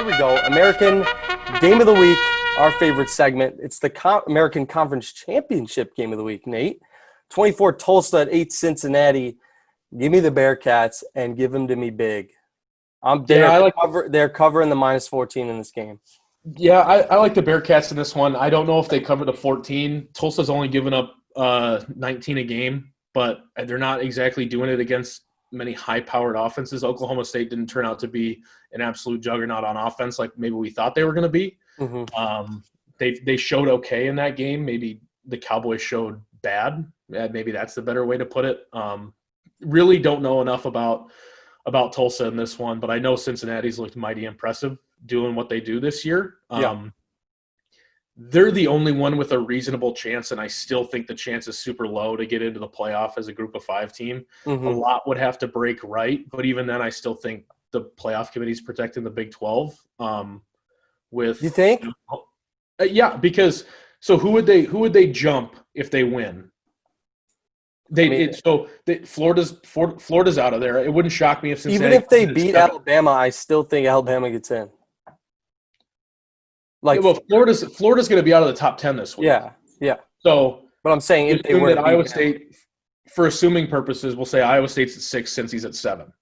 we go. American Game of the Week, our favorite segment. It's the American Conference Championship Game of the Week, Nate. 24 Tulsa at 8 Cincinnati. Give me the Bearcats and give them to me big. They're covering the minus 14 in this game. Yeah, I like the Bearcats in this one. I don't know if they cover the 14. Tulsa's only given up 19 a game, but they're not exactly doing it against many high-powered offenses. Oklahoma State didn't turn out to be an absolute juggernaut on offense like maybe we thought they were going to be. Mm-hmm. They showed okay in that game. Maybe the Cowboys showed bad. Maybe that's the better way to put it. Really don't know enough about Tulsa in this one, but I know Cincinnati's looked mighty impressive doing what they do this year. They're the only one with a reasonable chance, and I still think the chance is super low to get into the playoff as a group of 5 team. Mm-hmm. A lot would have to break right, but even then I still think the playoff committee's protecting the Big 12. You think? Yeah, because so who would they jump if they win? Florida's out of there. It wouldn't shock me if Cincinnati, even if they beat Alabama, I still think Alabama gets in. Florida's going to be out of the top 10 this week. Yeah. So, but I'm saying if they were at Iowa State, for assuming purposes, we'll say Iowa State's at 6, Cincy's at 7.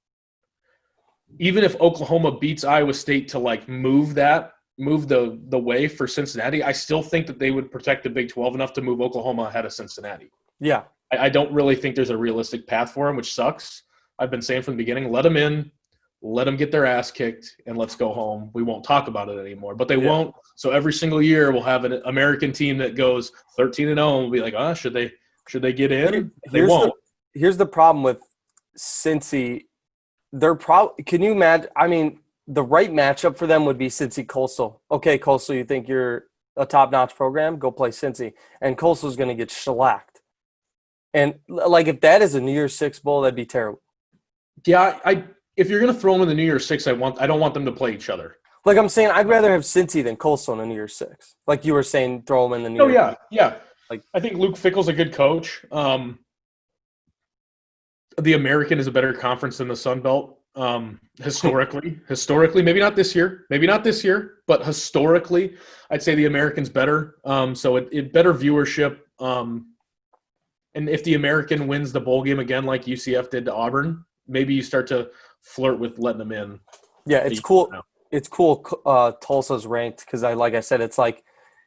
Even if Oklahoma beats Iowa State to move the way for Cincinnati, I still think that they would protect the Big 12 enough to move Oklahoma ahead of Cincinnati. Yeah. I don't really think there's a realistic path for them, which sucks. I've been saying from the beginning, let them in, let them get their ass kicked, and let's go home. We won't talk about it anymore. But they won't. So every single year we'll have an American team that goes 13-0 and we'll be like, should they get in? They won't. Here's the problem with Cincy. Can you imagine? I mean, the right matchup for them would be Cincy Coastal. Okay, Coastal, you think you're a top-notch program? Go play Cincy. And Coastal's going to get shellacked. And, if that is a New Year's Six bowl, that'd be terrible. Yeah, if you're going to throw them in the New Year's Six, I don't want them to play each other. I'm saying, I'd rather have Cincy than Coastal in the New Year's Six. Like you were saying, throw them in the New Year's Six. Yeah. I think Luke Fickell's a good coach. The American is a better conference than the Sun Belt. Historically, maybe not this year, but historically, I'd say the American's better. So it better viewership. And if the American wins the bowl game again, like UCF did to Auburn, maybe you start to flirt with letting them in. Yeah, it's cool. It's cool. Tulsa's ranked because, like I said, it's like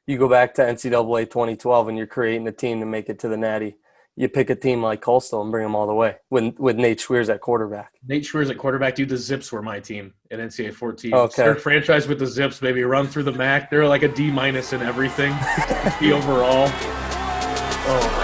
you go back to NCAA 2012 and you're creating a team to make it to the Natty. You pick a team like Coastal and bring them all the way with Nate Schweers at quarterback. Dude, the Zips were my team at NCAA 14. Okay. They're franchise with the Zips, baby. Run through the MAC. They're like a D- in everything. D overall. Oh.